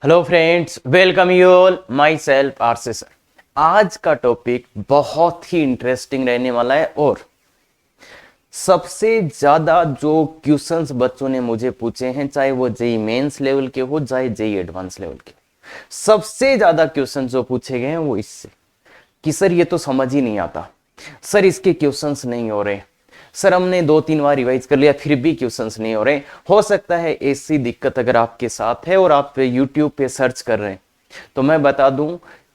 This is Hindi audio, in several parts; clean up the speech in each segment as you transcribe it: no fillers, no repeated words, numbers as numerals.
Hello friends, welcome you all. My self आरसे सर। आज का टॉपिक बहुत ही इंटरेस्टिंग रहने वाला है और सबसे ज्यादा जो क्वेश्चंस बच्चों ने मुझे पूछे हैं, चाहे वो जेई मेंस लेवल के हो चाहे जेई एडवांस लेवल के, सबसे ज्यादा क्वेश्चन जो पूछे गए हैं वो इससे कि सर ये तो समझ ही नहीं आता, सर इसके क्वेश्चंस नहीं हो रहे, सर हमने 2-3 बार रिवाइज कर लिया फिर भी क्वेश्चंस नहीं हो रहे। हो सकता है ऐसी दिक्कत अगर आपके साथ है और आप यूट्यूब पे सर्च कर रहे हैं तो मैं बता दूं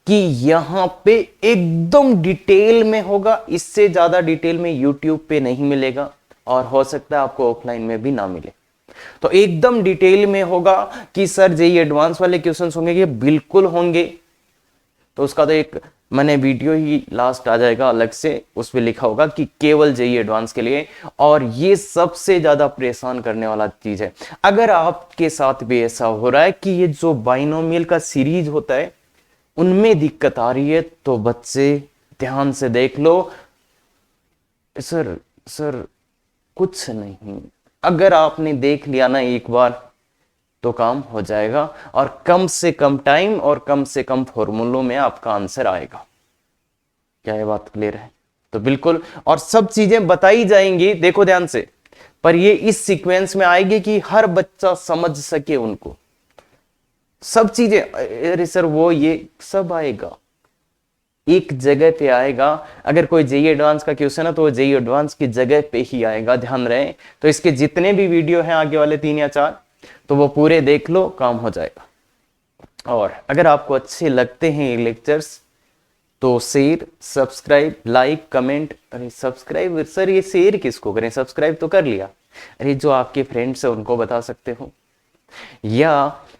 कि यहां पे एकदम डिटेल में होगा, इससे ज्यादा डिटेल में यूट्यूब पे नहीं मिलेगा और हो सकता है आपको ऑफलाइन में भी ना मिले। तो एकदम डिटेल में होगा कि सर जेई एडवांस वाले क्वेश्चंस होंगे, ये बिल्कुल होंगे। तो उसका तो एक मैंने वीडियो ही लास्ट आ जाएगा अलग से, उस पर लिखा होगा कि केवल जेई एडवांस के लिए, और ये सबसे ज्यादा परेशान करने वाला चीज है। अगर आपके साथ भी ऐसा हो रहा है कि ये जो बाइनोमियल का सीरीज होता है उनमें दिक्कत आ रही है तो बच्चे ध्यान से देख लो। सर कुछ नहीं, अगर आपने देख लिया ना एक बार तो काम हो जाएगा और कम से कम टाइम और कम से कम फॉर्मूलों में आपका आंसर आएगा। क्या ये बात क्लियर है? तो बिल्कुल, और सब चीजें बताई जाएंगी, देखो ध्यान से, पर ये इस सीक्वेंस में आएगी कि हर बच्चा समझ सके उनको सब चीजें। अरे सर वो ये सब आएगा एक जगह पे आएगा। अगर कोई जेई एडवांस का क्वेश्चन है तो वो जेई एडवांस की जगह पे ही आएगा, ध्यान रहे। तो इसके जितने भी वीडियो हैं आगे वाले 3 या 4 तो वो पूरे देख लो, काम हो जाएगा। और अगर आपको अच्छे लगते हैं ये लेक्चर्स तो शेयर, सब्सक्राइब, लाइक, कमेंट। अरे सब्सक्राइब सर ये शेयर किसको करें, सब्सक्राइब तो कर लिया। अरे जो आपके फ्रेंड्स है उनको बता सकते हो, या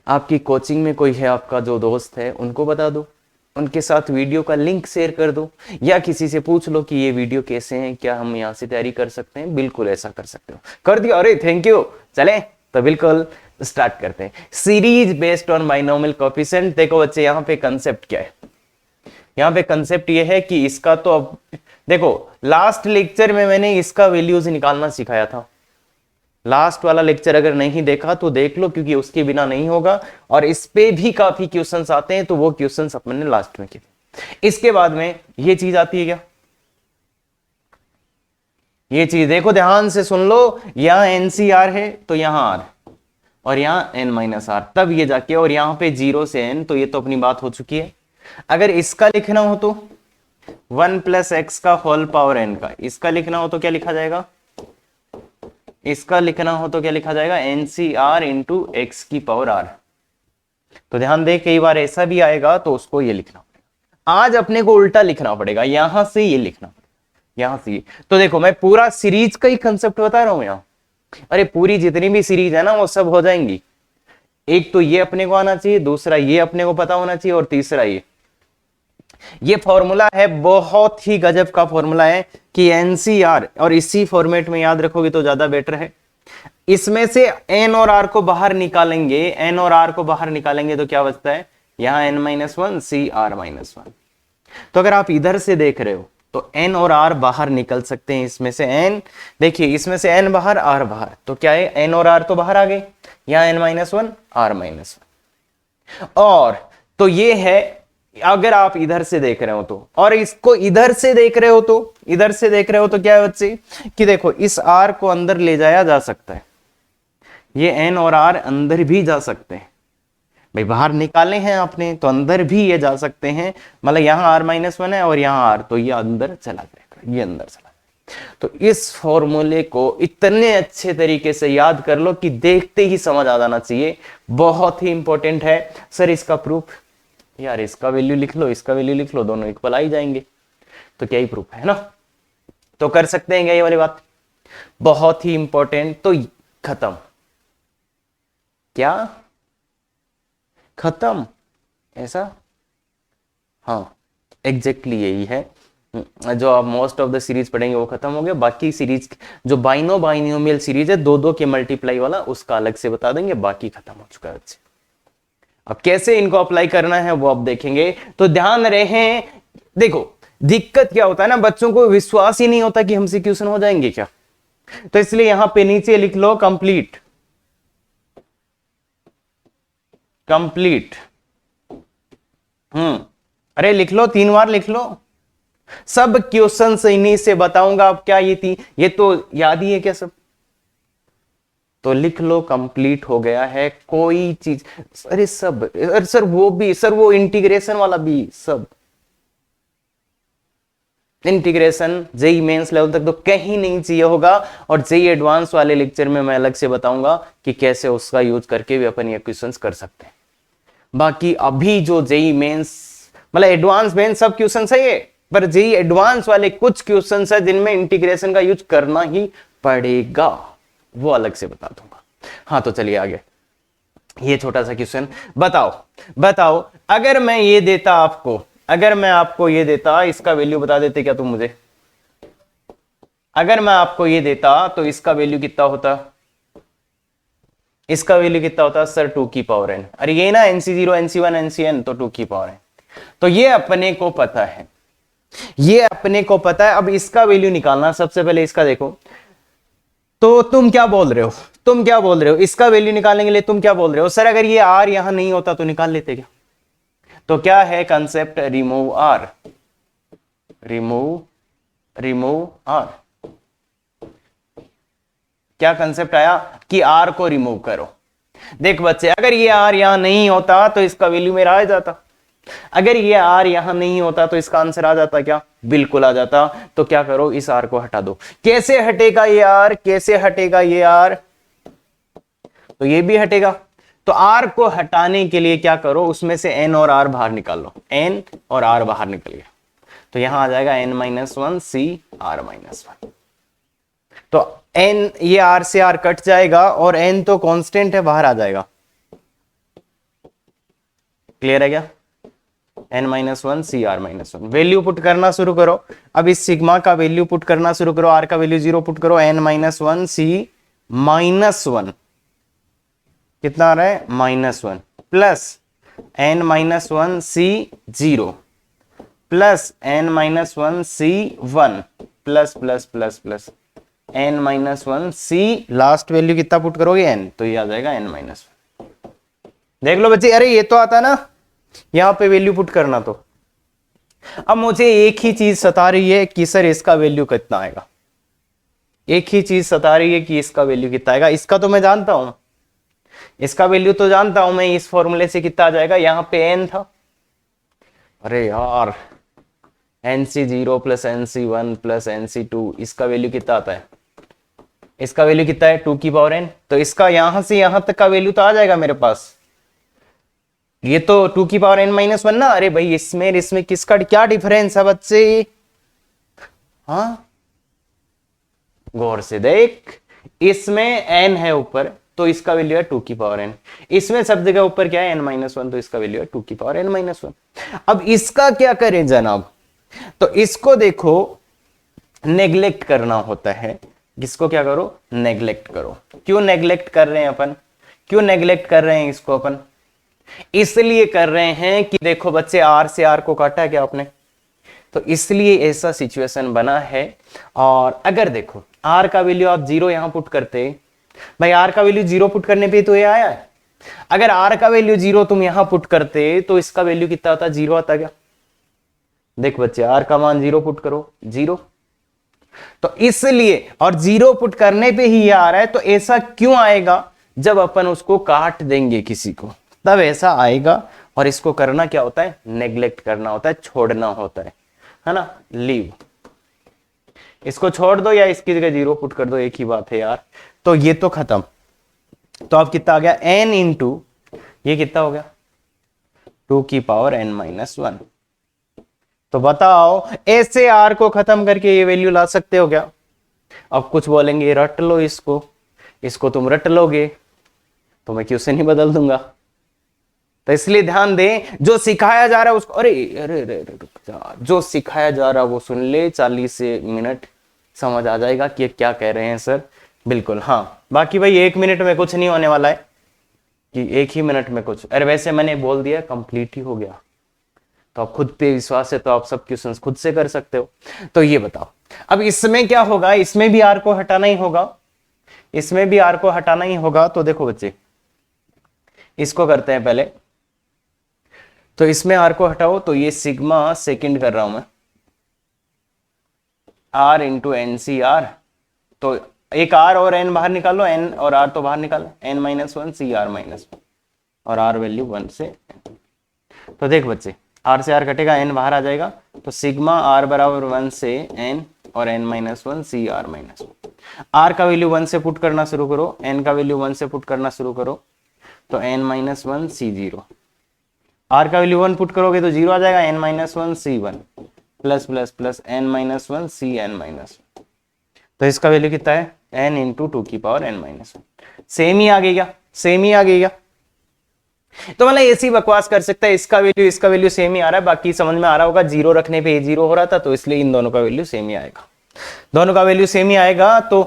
आपकी कोचिंग में कोई है आपका जो दोस्त है उनको बता दो, उनके साथ वीडियो का लिंक शेयर कर दो, या किसी से पूछ लो कि ये वीडियो कैसे हैं, क्या हम यहाँ से तैयारी कर सकते हैं। बिल्कुल ऐसा कर सकते हो, कर दिया। अरे थैंक यू। चले तो बिल्कुल स्टार्ट करते हैं। Series based on binomial coefficient. देखो बच्चे यहाँ पे कंसेप्ट क्या है, यहाँ पे कंसेप्ट ये है कि इसका तो अब देखो, लास्ट लेक्चर में मैंने इसका वैल्यूज निकालना सिखाया था। लास्ट वाला लेक्चर अगर नहीं देखा तो देख लो, क्योंकि उसके बिना नहीं होगा और इस पे भी काफी क्वेश्चंस आते हैं, तो वो क्वेश्चंस अपन ने लास्ट में किए। इसके बाद में ये चीज आती है क्या, ये चीज देखो ध्यान से सुन लो। यहां एनसीआर है तो यहां आर और यहां n माइनस आर, तब ये जाके, और यहां पे 0 से n, तो ये तो अपनी बात हो चुकी है। अगर इसका लिखना हो तो 1 + x का होल पावर n का, इसका लिखना हो तो क्या लिखा जाएगा, इसका लिखना हो तो क्या लिखा जाएगा, NCR इंटू x की पावर r। तो ध्यान दे, कई बार ऐसा भी आएगा तो उसको ये लिखना पड़ेगा। आज अपने को उल्टा लिखना पड़ेगा, यहां से ये लिखना पड़ेगा, यहां से ये। तो देखो मैं पूरा सीरीज का ही कंसेप्ट बता रहा हूं यहां। अरे पूरी जितनी भी सीरीज है ना वो सब हो जाएंगी। एक तो ये अपने को आना चाहिए, दूसरा ये अपने को पता होना चाहिए, और तीसरा ये फॉर्मूला है, बहुत ही गजब का फॉर्मूला है कि एनसीआर, और इसी फॉर्मेट में याद रखोगे तो ज्यादा बेटर है। इसमें से एन और आर को बाहर निकालेंगे, एन और आर को बाहर निकालेंगे तो क्या बचता है, यहां n-1 CR-1। तो अगर आप इधर से देख रहे हो तो n और r बाहर निकल सकते हैं। इसमें से n, देखिए इसमें से n बाहर, r बाहर, तो क्या है, n और r तो बाहर आ गए, यहां n-1 r-1। और तो ये है अगर आप इधर से देख रहे हो तो, और इसको इधर से देख रहे हो तो, इधर से देख रहे हो तो क्या है बच्चे कि देखो इस r को अंदर ले जाया जा सकता है, ये n और r अंदर भी जा सकते हैं। भाई बाहर निकाले हैं आपने तो अंदर भी ये जा सकते हैं, मतलब यहां r-1 है और यहां r, तो ये अंदर चला जाएगा, ये अंदर चला जाएगा। तो इस फॉर्मूले को इतने अच्छे तरीके से याद कर लो कि देखते ही समझ आ जाना चाहिए, बहुत ही इंपॉर्टेंट है। सर इसका प्रूफ, यार इसका वैल्यू लिख लो, इसका वैल्यू लिख लो, दोनों इक्वल आ ही जाएंगे, तो क्या ही प्रूफ है ना। तो कर सकते हैं क्या ये वाली बात, बहुत ही इंपॉर्टेंट। तो खत्म, क्या खत्म, ऐसा, हाँ एग्जैक्टली यही है। जो आप मोस्ट ऑफ द सीरीज पढ़ेंगे वो खत्म हो गया। बाकी सीरीज जो बाइनोमियल सीरीज है 2-2 के मल्टीप्लाई वाला, उसका अलग से बता देंगे, बाकी खत्म हो चुका है बच्चे। अब कैसे इनको अप्लाई करना है वो अब देखेंगे। तो ध्यान रहे, देखो दिक्कत क्या होता है ना, बच्चों को विश्वास ही नहीं होता कि हमसे क्वेश्चन हो जाएंगे क्या, तो इसलिए यहां पे नीचे लिख लो कंप्लीट। कंप्लीट। अरे लिख लो, 3 बार लिख लो, सब क्वेश्चन इन्हीं से बताऊंगा। अब क्या ये तो याद ही है क्या सब? तो लिख लो, कंप्लीट हो गया है। कोई चीज, अरे सब, अरे सर वो भी, सर वो इंटीग्रेशन वाला भी, सब इंटीग्रेशन जेई मेंस लेवल तक तो कहीं नहीं चाहिए होगा। और जेई एडवांस वाले लेक्चर में मैं अलग से बताऊंगा कि कैसे उसका यूज करके भी अपन ये क्वेश्चंस कर सकते हैं। बाकी अभी जो जेई मेंस मतलब एडवांस मेंस सब क्वेश्चन है ये, पर जेई एडवांस वाले कुछ क्वेश्चन है जिनमें इंटीग्रेशन का यूज करना ही पड़ेगा, वो अलग से बता दूंगा। हाँ तो चलिए आगे, ये छोटा सा क्वेश्चन बताओ अगर मैं ये देता आपको, अगर मैं आपको ये देता, इसका वैल्यू बता देते क्या तुम मुझे? अगर मैं आपको ये देता तो इसका वैल्यू कितना होता? इसका वैल्यू कितना होता सर? 2 की पावर n। अरे ये ना nc0 nc1 ncn, तो 2 की पावर n। तो ये अपने को पता है, ये अपने को पता है। अब इसका वैल्यू निकालना, सबसे पहले इसका देखो। तो तुम क्या बोल रहे हो, तुम क्या बोल रहे हो? इसका वैल्यू निकालने के लिए तुम क्या बोल रहे हो? सर अगर ये r यहां नहीं होता तो निकाल लेते क्या? तो क्या है concept? Remove r, remove r। क्या कंसेप्ट आया कि r को रिमूव करो। देख बच्चे, अगर ये r यहां नहीं होता तो इसका वैल्यू मेरा आ जाता। अगर ये r यहां नहीं होता तो इसका आंसर आ जाता क्या? बिल्कुल आ जाता। तो क्या करो, इस r को हटा दो। कैसे हटेगा ये r? कैसे हटेगा ये r? तो ये भी हटेगा। तो r को हटाने के लिए क्या करो, उसमें से n और r बाहर निकाल लो। n और r बाहर निकल गया, तो यहां आ जाएगा n-1 c r-1। तो n, ये r से r कट जाएगा और n तो कांस्टेंट है, बाहर आ जाएगा। क्लियर है क्या? n-1 c r-1। Value put करना शुरू करो। अब इस सिग्मा का वैल्यू पुट करना शुरू करो, r का वैल्यू 0 पुट करो। n-1 c -1 कितना आ रहा है? -1 plus n-1 c 0 plus n-1 c 1 plus plus plus plus n-1 c, last value कितना पुट करोगे? n, तो ये आ जाएगा n-1। देख लो बच्चे, अरे ये तो आता ना, यहां पे वैल्यू पुट करना। तो अब मुझे एक ही चीज सता रही है कि सर इसका वैल्यू कितना आएगा। एक ही चीज सता रही है कि इसका वैल्यू कितना आएगा। इसका तो मैं जानता हूं, इसका वैल्यू तो जानता हूं मैं, इस फॉर्मूले से कितना आ जाएगा। यहां पे n था, अरे यार nc0 plus nc1 plus nc2, इसका वैल्यू कितना आता है? इसका वैल्यू कितना है? 2 की पावर n। तो इसका यहां से यहां तक का वैल्यू तो आ जाएगा मेरे पास। ये तो 2 की पावर n-1 ना। अरे भाई इसमें किसका क्या डिफरेंस है बच्चे? हाँ गौर से देख, इसमें n है ऊपर, तो इसका वैल्यू है 2 की पावर n। इसमें सब जगह ऊपर क्या है? n-1, तो इसका वैल्यू है 2 की पावर n-1। अब इसका क्या करें जनाब? तो इसको देखो, नेग्लेक्ट करना होता है। किसको क्या करो? नेग्लेक्ट करो। क्यों नेग्लेक्ट कर रहे हैं अपन? क्यों नेग्लेक्ट कर रहे हैं इसको अपन? इसलिए कर रहे हैं कि देखो बच्चे, r से r को काटा है क्या आपने? तो इसलिए ऐसा सिचुएशन बना है। और अगर देखो r का वैल्यू आप 0 यहां पुट करते, भाई r का वैल्यू 0 पुट करने पे तो ये आया है। अगर r का वैल्यू 0 तुम यहां पुट करते तो इसका वैल्यू कितना आता? 0 आता क्या? देख बच्चे, r का मान 0 पुट करो, 0। तो इसलिए, और 0 पुट करने पे ही ये आ रहा है। तो ऐसा क्यों आएगा? जब अपन उसको काट देंगे किसी को, तब ऐसा आएगा। और इसको करना क्या होता है? नेग्लेक्ट करना होता है, छोड़ना होता है ना? लीव, इसको छोड़ दो या इसकी जगह 0 पुट कर दो, एक ही बात है यार। तो ये तो खत्म। तो अब कितना आ गया? n इंटू ये कितना हो गया? 2 की पावर n-1। तो बताओ, ऐसे r को खत्म करके ये वैल्यू ला सकते हो क्या? अब कुछ बोलेंगे रट लो इसको तुम रट लोगे तो मैं क्वेश्चन ही बदल दूंगा। तो इसलिए ध्यान दें, जो सिखाया जा रहा है उसको, अरे अरे अरे रुक जा, जो सिखाया जा रहा है वो सुन ले। 40 मिनट समझ आ जाएगा कि क्या कह रहे हैं सर। बिल्कुल हाँ। बाकी भाई 1 मिनट में कुछ नहीं होने वाला है कि 1 ही मिनट में कुछ। अरे वैसे मैंने बोल दिया कंप्लीट ही हो गया, तो आप खुद पे विश्वास है तो आप सब क्वेश्चंस खुद से कर सकते हो। तो ये बताओ, अब इसमें क्या होगा? इसमें भी r को हटाना ही होगा, इसमें भी r को हटाना ही होगा। तो देखो बच्चे, इसको करते हैं पहले। तो इसमें आर को हटाओ तो ये सिग्मा सेकंड कर रहा हूं मैं, R into N C R. तो एक आर और एन बाहर निकालो, एन और आर तो बाहर निकालो, N minus one C R minus one, और आर वैल्यू 1 से। तो देख बच्चे, आर से आर कटेगा, एन बाहर आ जाएगा, तो सिग्मा आर बराबर 1 से एन और N minus one C R minus one. R का वैल्यू 1 से पुट करना शुरू करो, एन का वैल्यू 1 से पुट करना शुरू करो, तो N minus one C zero. R का वैल्यू 1 पुट करोगे तो जीरो आ जाएगा, n minus one C one plus plus plus n minus one C n minus one. तो इसका वैल्यू कितना है, एन इंटू टू की power N minus one. Same ही आ गया, सेम ही आ गया। तो मतलब ऐसी बकवास कर सकता है, इसका वैल्यू सेम ही आ रहा है, बाकी समझ में आ रहा होगा, जीरो रखने पे ये जीरो हो रहा था, तो इसलिए इन दोनों का वैल्यू सेम ही आएगा, दोनों का वैल्यू सेम ही आएगा। तो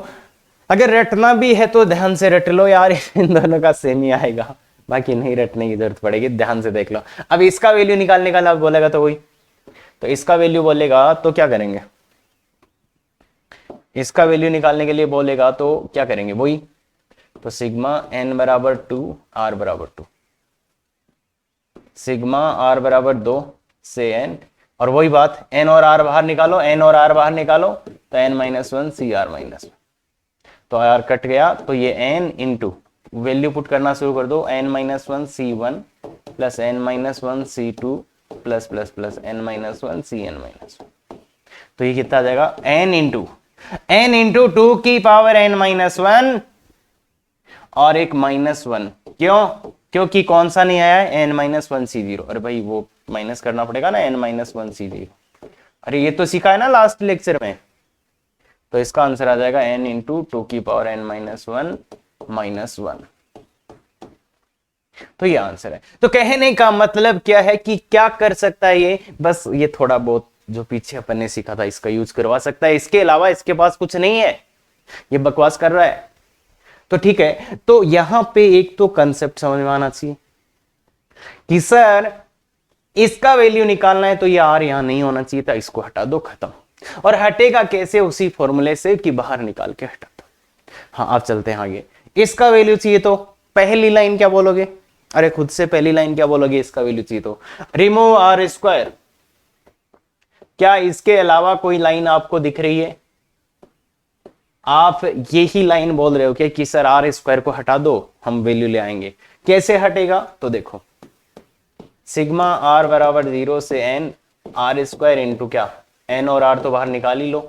अगर रटना भी है तो ध्यान से रट लो यार, इन दोनों का सेम ही आएगा, बाकी नहीं रटने की जरूरत पड़ेगी, ध्यान से देख लो। अब इसका वैल्यू निकालने का बोलेगा तो वही, तो इसका वैल्यू बोलेगा तो क्या करेंगे, इसका वैल्यू निकालने के लिए बोलेगा तो क्या करेंगे, वही, तो सिग्मा एन बराबर 2 आर बराबर 2, सिग्मा आर बराबर 2 से एन, और वही बात, एन और आर बाहर निकालो, एन और आर बाहर निकालो, तो N minus one C R minus one, तो आर कट गया, तो ये एन इंटू वैल्यू पुट करना शुरू कर दो, n minus one C one plus n minus one C two plus plus plus n minus one C n minus one. तो ये कितना आ जाएगा, एन इंटू टू की पावर एन माइनस वन और एक माइनस वन। क्यों, क्योंकि कौन सा नहीं आया है, N minus one C zero. अरे भाई वो माइनस करना पड़ेगा ना, N minus one C zero, अरे ये तो सीखा है ना लास्ट लेक्चर में। तो इसका आंसर आ जाएगा एन इंटू टू की power N minus one minus one. तो ये आंसर है। तो कहने का मतलब क्या है कि क्या कर सकता है ये, बस ये थोड़ा बहुत जो पीछे अपन ने सीखा था इसका यूज करवा सकता है, इसके अलावा इसके पास कुछ नहीं है, ये बकवास कर रहा है। तो ठीक है, तो यहां पे एक तो कंसेप्ट समझ में आना चाहिए कि सर इसका वैल्यू निकालना है तो ये आर यहां नहीं होना चाहिए था, इसको हटा दो, खत्म। और हटेगा कैसे, उसी फॉर्मूले से कि बाहर निकाल के हटा दो। हाँ आप चलते हैं आगे। इसका वैल्यू चाहिए तो पहली लाइन क्या बोलोगे, अरे खुद से पहली लाइन क्या बोलोगे, इसका वैल्यू चाहिए तो रिमूव आर स्क्वायर। क्या इसके अलावा कोई लाइन आपको दिख रही है, आप यही लाइन बोल रहे हो क्या कि सर आर स्क्वायर को हटा दो हम वैल्यू ले आएंगे। कैसे हटेगा, तो देखो सिग्मा आर बराबर 0 से एन आर स्क्वायर इंटू क्या, एन और आर तो बाहर निकाल ही लो,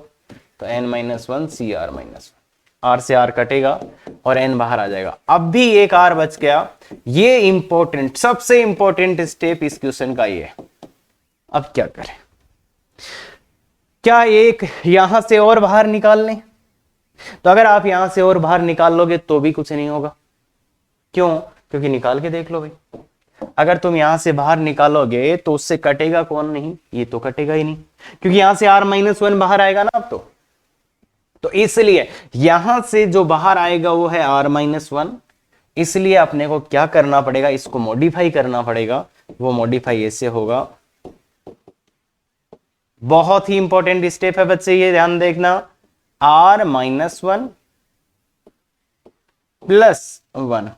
तो N minus one C R minus one, R से आर कटेगा और एन बाहर आ जाएगा। अब भी एक आर बच गया, ये इंपॉर्टेंट, सबसे इंपॉर्टेंट स्टेप इस क्वेश्चन का ये है। अब क्या करें, क्या एक यहां से और बाहर निकाल लें, तो अगर आप यहां से और बाहर निकाल लोगे तो भी कुछ नहीं होगा। क्यों, क्योंकि निकाल के देख लो भाई, अगर तुम यहां से बाहर निकालोगे तो उससे कटेगा कौन, नहीं ये तो कटेगा ही नहीं, क्योंकि यहां से आर माइनस वन बाहर आएगा ना अब तो इसलिए यहां से जो बाहर आएगा वो है आर माइनस वन। इसलिए अपने को क्या करना पड़ेगा, इसको मॉडिफाई करना पड़ेगा। वो मॉडिफाई ऐसे होगा, बहुत ही इंपॉर्टेंट स्टेप है बच्चे, ये ध्यान देखना, R minus one plus one.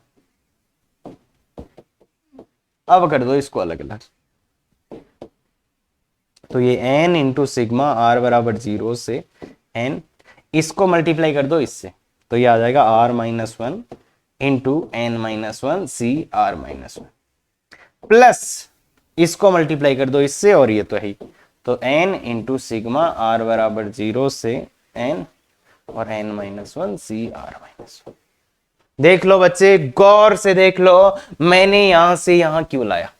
अब कर दो इसको अलग अलग, तो ये n इंटू सिग्मा आर बराबर 0 से n, इसको मल्टीप्लाई कर दो इससे, तो ये आ जाएगा r minus one into N minus one C R minus one, plus इसको मल्टीप्लाई कर दो इससे, और ये तो है ही, तो n इंटू सिग्मा आर बराबर 0 से n और n minus one C R minus one. देख लो बच्चे, गौर से देख लो, मैंने यहां से यहां क्यों लाया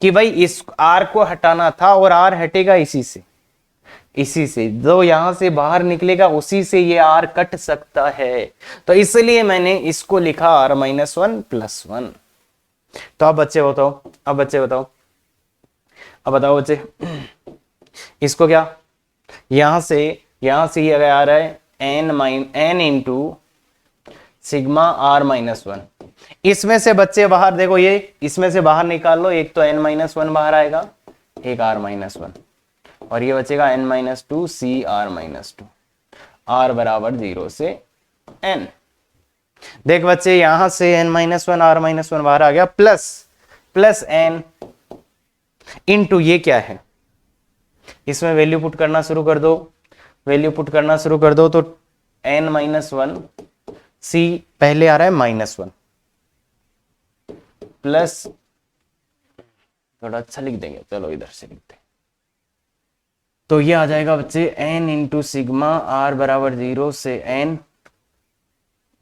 कि भाई इस आर को हटाना था, और आर हटेगा इसी से जो यहां से बाहर निकलेगा उसी से ये आर कट सकता है, तो इसलिए मैंने इसको लिखा R minus one plus one. तो अब बच्चे बताओ, अब बताओ बच्चे, इसको क्या, यहां से ये अगर आ रहा है N into sigma R minus one, इसमें से बच्चे बाहर देखो, ये इसमें से बाहर निकाल लो, एक तो एन माइनस वन बाहर आएगा, एक आर माइनस वन, और ये बचेगा N minus two C R minus two, R बराबर 0 से एन। देख बच्चे यहां से n-1 r-1 बाहर आ गया, प्लस n इनटू ये क्या है, इसमें वैल्यू पुट करना शुरू कर दो, तो n-1 c पहले आ रहा है -1 प्लस, थोड़ा अच्छा लिख देंगे, चलो इधर से लिखते हैं, तो ये आ जाएगा बच्चे n इंटू सिग्मा r बराबर 0 से n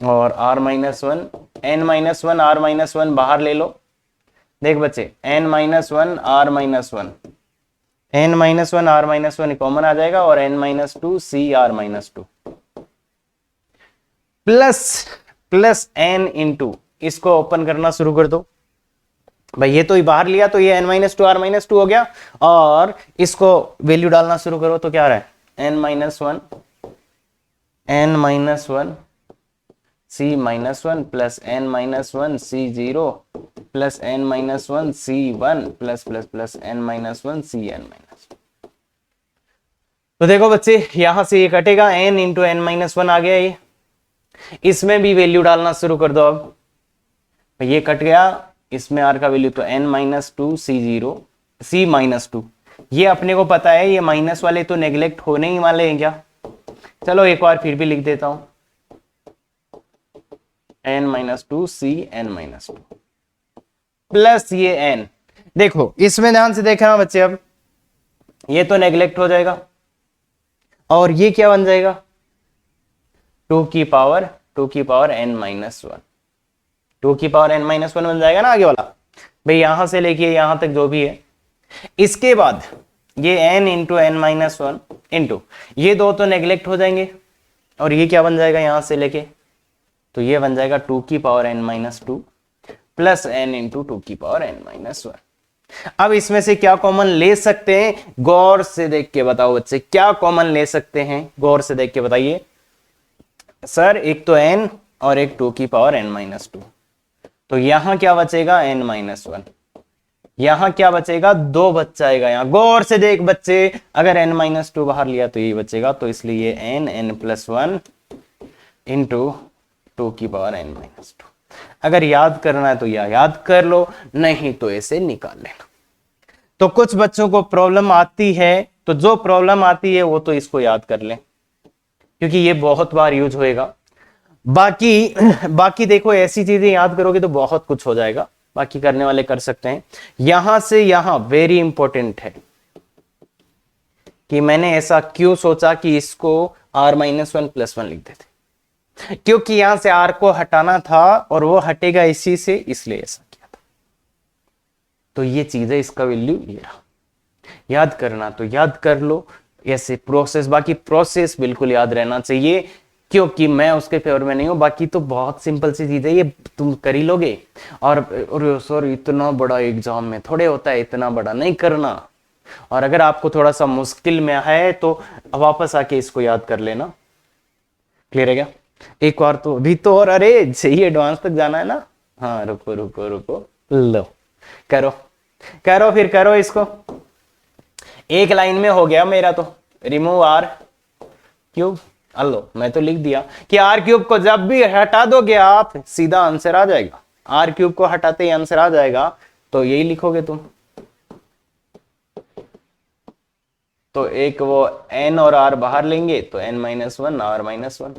और r-1 n-1 r-1 बाहर ले लो। देख बच्चे n-1 r-1 कॉमन आ जाएगा और n-2 c r-2 plus n into, इसको ओपन करना शुरू कर दो भाई, ये तो ही बाहर लिया तो ये n-2 r-2 हो गया, और इसको वैल्यू डालना शुरू करो तो क्या आ रहा है n-1 c-1 plus n-1 c0 plus n-1 c1 plus n-1 cn-। तो देखो बच्चे यहां से ये कटेगा, n इंटू n-1 आ गया, ये इसमें भी वैल्यू डालना शुरू कर दो। अब ये कट गया, इसमें r का वैल्यू तो n-2 c0 c-2, ये अपने को पता है, ये माइनस वाले तो नेग्लेक्ट होने ही वाले हैं क्या, चलो एक बार फिर भी लिख देता हूं n-2 cn-2 प्लस ये n। देखो इसमें ध्यान से देखना बच्चे, अब ये तो नेग्लेक्ट हो जाएगा और ये क्या बन जाएगा 2 की पावर n-1, 2 की पावर n-1 बन जाएगा ना आगे वाला भाई, यहां से लेके यहां तक जो भी है। इसके बाद ये n इंटू n-1 इंटू ये दो तो नेग्लेक्ट हो जाएंगे और ये क्या बन जाएगा यहां से लेके, तो ये बन जाएगा 2 की power n-2 plus n into 2 की पावर n-1। अब इसमें से क्या कॉमन ले सकते हैं, गौर से देख के बताओ बच्चे, क्या कॉमन ले सकते हैं, गौर से देख के बताइए सर। एक तो n और एक 2 की पावर n-2, तो यहां क्या बचेगा n-1, यहां क्या बचेगा 2 बच जाएगा, यहां गौर से देख बच्चे, अगर n-2 बाहर लिया तो यही बचेगा, तो इसलिए n+1 इंटू 2 की पावर n-2। अगर याद करना है तो याद कर लो, नहीं तो ऐसे निकाल लेना। तो कुछ बच्चों को प्रॉब्लम आती है, तो जो प्रॉब्लम आती है वो तो इसको याद कर लें, क्योंकि ये बहुत बार यूज होएगा। बाकी देखो ऐसी चीजें याद करोगे तो बहुत कुछ हो जाएगा, बाकी करने वाले कर सकते हैं। यहां से यहां वेरी इंपॉर्टेंट है कि मैंने ऐसा क्यों सोचा कि इसको r-1 + 1 लिख देते, क्योंकि यहां से r को हटाना था और वो हटेगा इसी से, इसलिए ऐसा किया था। तो ये चीज है, इसका वैल्यू ये रहा। याद करना तो याद कर लो, ऐसे प्रोसेस, बाकी प्रोसेस बिल्कुल याद रहना चाहिए, क्योंकि मैं उसके फेवर में नहीं हूं। बाकी तो बहुत सिंपल सी चीज है, ये तुम कर ही लोगे। और सर इतना बड़ा एग्जाम में थोड़े होता है, इतना बड़ा नहीं करना। और अगर आपको थोड़ा सा मुश्किल में है तो वापस आके इसको याद कर लेना। क्लियर है क्या? एक बार तो अभी तो, और अरे सही एडवांस तक जाना है ना। हाँ रुको रुको रुको, लो करो करो, फिर करो इसको। एक लाइन में हो गया मेरा तो, रिमूव r क्यूब। लो मैं तो लिख दिया कि r क्यूब को जब भी हटा दोगे आप, सीधा आंसर आ जाएगा। r क्यूब को हटाते ही आंसर आ जाएगा, तो यही लिखोगे तुम। तो एक वो n और r बाहर लेंगे तो n-1 r-1,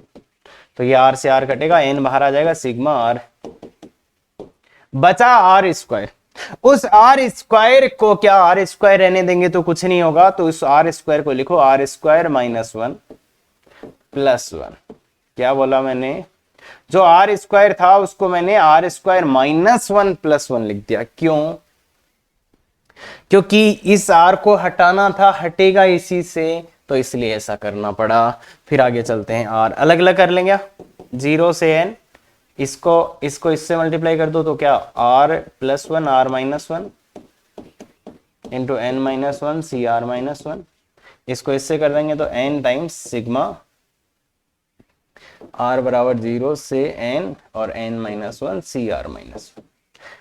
तो ये r से r कटेगा, n बाहर आ जाएगा, सिग्मा r बचा r²। उस r² को क्या r² रहने देंगे तो कुछ नहीं होगा, तो उस r² को लिखो r² -1 + 1। क्या बोला मैंने? जो r² था उसको मैंने r² -1 + 1 लिख दिया। क्यों? क्योंकि इस r को हटाना था, हटेगा इसी से, तो इसलिए ऐसा करना पड़ा। फिर आगे चलते हैं, r अलग अलग कर लेंगे, 0 से n, इसको इससे मल्टीप्लाई कर दो तो क्या r+1 r-1 into n-1 cr-1, इसको इससे कर देंगे तो n टाइम्स सिग्मा r बराबर 0 से n और n-1 cr-1।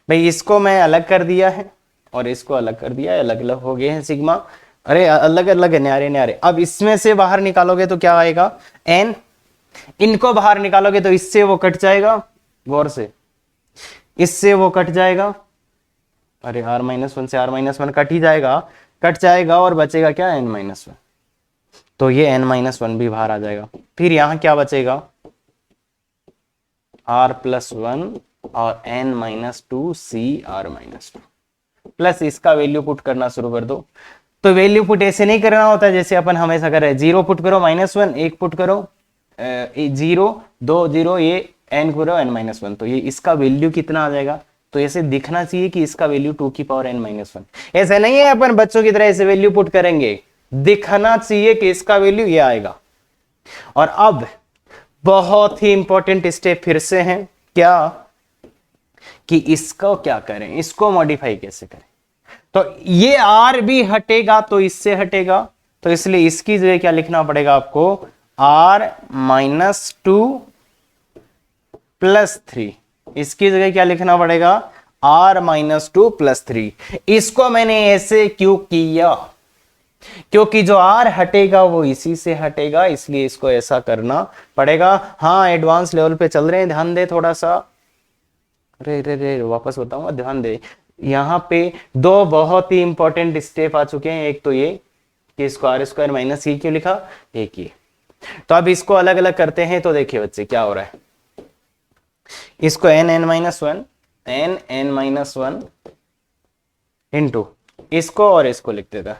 भाई इसको मैं अलग कर दिया है और इसको अलग कर दिया है, अलग अलग हो गए हैं सिग्मा। अरे अलग अलग है, न्यारे न्यारे। अब इसमें से बाहर निकालोगे तो क्या आएगा n, इनको बाहर निकालोगे तो इससे वो कट जाएगा, गौर से, इससे वो कट जाएगा, अरे r-1 से r-1 कट ही जाएगा, कट जाएगा और बचेगा क्या, n-1। तो ये n-1 भी बाहर आ जाएगा। फिर यहां क्या बचेगा, r+1 और n-2 cr-2 प्लस इसका वैल्यू पुट करना शुरू कर दो। तो वैल्यू पुट ऐसे नहीं करना होता जैसे अपन हमेशा कर रहे हैं, 0 पुट करो -1, 1 पुट करो 0, 2 0, ये n करो n-1, तो ये इसका वैल्यू कितना आ जाएगा, तो ऐसे दिखना चाहिए कि इसका वैल्यू 2n-1। ऐसे नहीं है अपन बच्चों की तरह ऐसे वैल्यू पुट करेंगे, दिखना चाहिए कि इसका वैल्यू ये आएगा। और अब बहुत ही इंपॉर्टेंट स्टेप फिर से है, क्या कि इसको क्या करें, इसको मॉडिफाई कैसे करें। तो ये r भी हटेगा तो इससे हटेगा, तो इसलिए इसकी जगह क्या लिखना पड़ेगा आपको, r-2 + 3। इसकी जगह क्या लिखना पड़ेगा, r-2 + 3। इसको मैंने ऐसे क्यों किया, क्योंकि जो r हटेगा वो इसी से हटेगा, इसलिए इसको ऐसा करना पड़ेगा। हाँ एडवांस लेवल पे चल रहे हैं, ध्यान दे थोड़ा सा, रे रे रे वापस बताऊंगा, ध्यान दे। यहाँ पे दो बहुत ही इंपॉर्टेंट स्टेप आ चुके हैं, एक तो ये कि इसको r² - e क्यों लिखा, एक ये। तो अब इसको अलग अलग करते हैं, तो देखिए बच्चे क्या हो रहा है, इसको n-1 इंटू इसको और इसको लिख देता,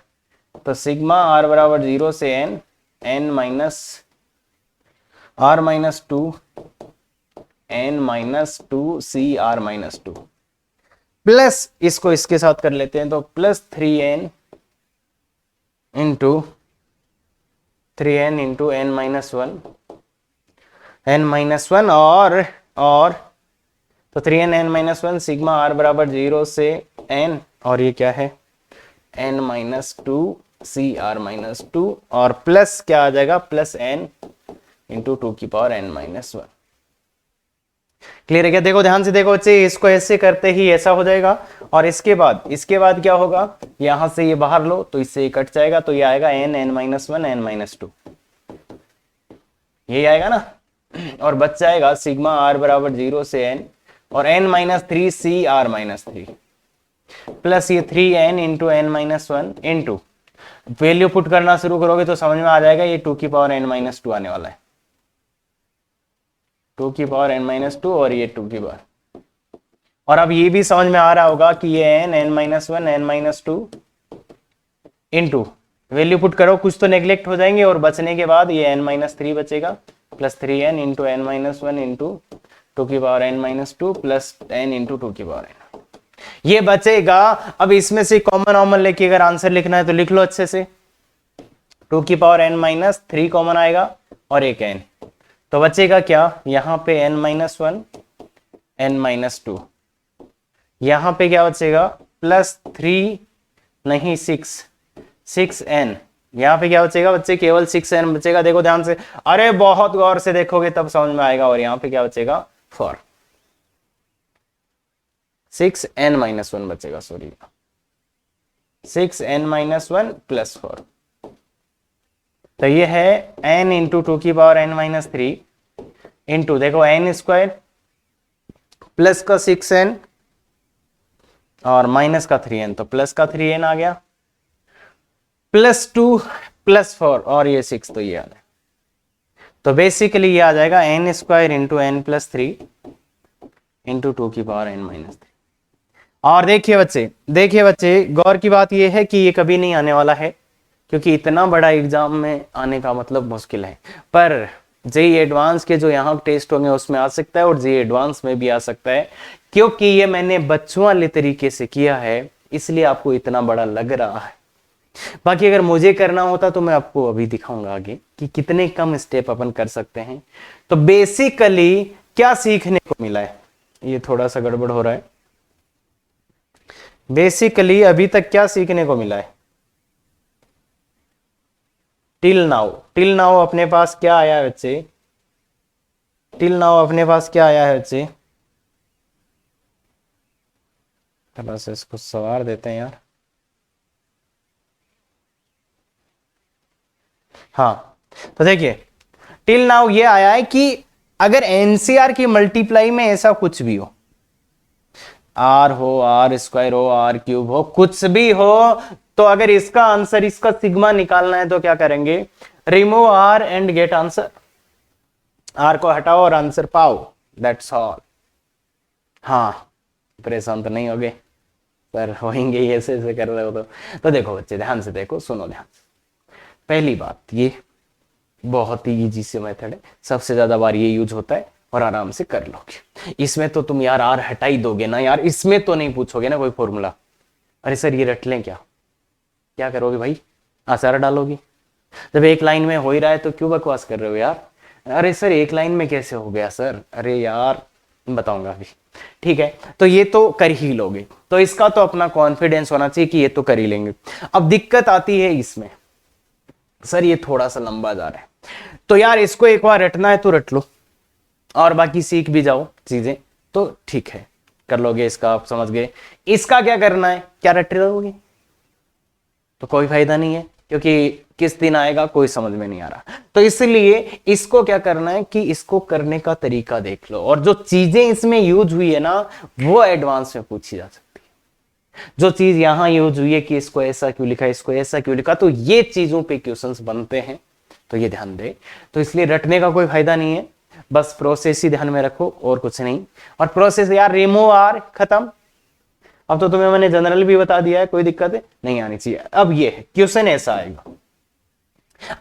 तो सिग्मा r = 0 से r-2 cr-2 प्लस इसको इसके साथ कर लेते हैं, तो +3n इंटू n-1 और तो 3n सिग्मा r = 0 से n, और ये क्या है n-2 cr-2 और प्लस क्या आ जाएगा, +n इंटू 2n-1। क्लियर है क्या, देखो ध्यान से देखो बच्चे, इसको ऐसे करते ही ऐसा हो जाएगा, और इसके बाद क्या होगा, यहां से ये बाहर लो तो इससे ये कट जाएगा, तो ये आएगा n-1 n-2, यही आएगा ना, और बच जाएगा सिग्मा r = 0 से n और n-3 cr-3 प्लस ये 3n into n-1 into value put करना शुरू करोगे तो समझ में आ जाएगा, ये 2n-2 आने वाला है, 2n-2 और ये 2 और अब ये भी समझ में आ रहा होगा कि ये n-1 n-2 into value put करो, कुछ तो नेग्लेक्ट हो जाएंगे, और बचने के बाद ये n-3 बचेगा, plus 3n into n-1 into 2n-2 plus n into 2n, ये बचेगा। अब इसमें से कॉमन लेके अगर आंसर लिखना है तो लिख लो अच्छे से, 2n-3 कॉमन आएगा और एक n, तो बचेगा क्या, यहां पे n-1 n-2, यहां पे क्या बचेगा, +3 नहीं 6n, यहां पे क्या बचेगा बच्चे, केवल 6n बचेगा, देखो ध्यान से, अरे बहुत गौर से देखोगे तब समझ में आएगा, और यहां पे क्या बचेगा 4, 6n-1 बचेगा, सॉरी 6n-1 + 4, तो ये है n इंटू 2n-3 इंटू देखो n² प्लस का 6n और माइनस का 3n, तो प्लस का 3n आ गया, +2 + 4 और ये 6, तो ये आ जाए, तो बेसिकली ये आ जाएगा n² into n + 3 into 2n-3। और देखिए बच्चे गौर की बात ये है कि ये कभी नहीं आने वाला है, क्योंकि इतना बड़ा एग्जाम में आने का मतलब मुश्किल है, पर जेईई एडवांस के जो यहाँ टेस्ट होंगे उसमें आ सकता है, और जेईई एडवांस में भी आ सकता है, क्योंकि ये मैंने बच्चों वाले तरीके से किया है, इसलिए आपको इतना बड़ा लग रहा है। बाकी अगर मुझे करना होता तो मैं आपको अभी दिखाऊंगा आगे कि कितने कम स्टेप अपन कर सकते हैं। तो बेसिकली क्या सीखने को मिला है, ये थोड़ा सा गड़बड़ हो रहा है, बेसिकली अभी तक क्या सीखने को मिला है, टिल नाउ अपने पास क्या आया है बच्चे, टिल नाउ अपने पास क्या आया है बच्चे, थोड़ा सा इसको सवार देते हैं यार, हाँ तो देखिए टिल नाउ ये आया है कि अगर एनसीआर की मल्टीप्लाई में ऐसा कुछ भी हो, आर हो, आर स्क्वायर हो, आर क्यूब हो, कुछ भी हो, तो अगर इसका आंसर, इसका सिग्मा निकालना है तो क्या करेंगे, remove R and get answer. R को हटाओ और आंसर पाओ, दैट्स ऑल। हाँ, परेशान तो नहीं हो गए पर होंगे ही, ऐसे ऐसे कर रहे हो तो देखो बच्चे ध्यान से देखो, सुनो ध्यान से। पहली बात, ये बहुत ही इजी से मेथड है, सबसे ज्यादा बार ये यूज होता है और आराम से कर लोगे। इसमें तो तुम यार आर हटा ही दोगे ना यार, इसमें तो नहीं पूछोगे ना कोई फॉर्मूला। अरे सर ये रट लें क्या, क्या करोगे भाई, आसार डालोगे? जब एक लाइन में हो ही रहा है तो क्यों बकवास कर रहे हो यार? अरे सर एक लाइन में कैसे हो गया सर? अरे यार बताऊंगा अभी, ठीक है? तो ये तो कर ही लोगे, तो इसका तो अपना कॉन्फिडेंस होना चाहिए कि ये तो कर ही लेंगे। अब दिक्कत आती है इसमें, सर ये थोड़ा सा लंबा जा रहा है, तो यार इसको एक बार रटना है तो रट लो और बाकी सीख भी जाओ चीजें, तो ठीक है कर लोगे। इसका आप समझ गए, इसका क्या करना है, क्या रट रहोगे तो कोई फायदा नहीं है, क्योंकि किस दिन आएगा कोई समझ में नहीं आ रहा। तो इसलिए इसको क्या करना है कि इसको करने का तरीका देख लो, और जो चीजें इसमें यूज हुई है ना वो एडवांस में पूछी जा सकती है। जो चीज यहां यूज हुई है कि इसको ऐसा क्यों लिखा, इसको ऐसा क्यों लिखा, तो ये चीजों पे क्वेश्चंस बनते हैं, तो ये ध्यान दे। तो इसलिए रटने का कोई फायदा नहीं है, बस प्रोसेस ही ध्यान में रखो और कुछ नहीं। और प्रोसेस यार रिमूव आर, खत्म। अब तो तुम्हें मैंने जनरल भी बता दिया है, कोई दिक्कत है नहीं आनी चाहिए। अब ये है क्वेश्चन ऐसा आएगा।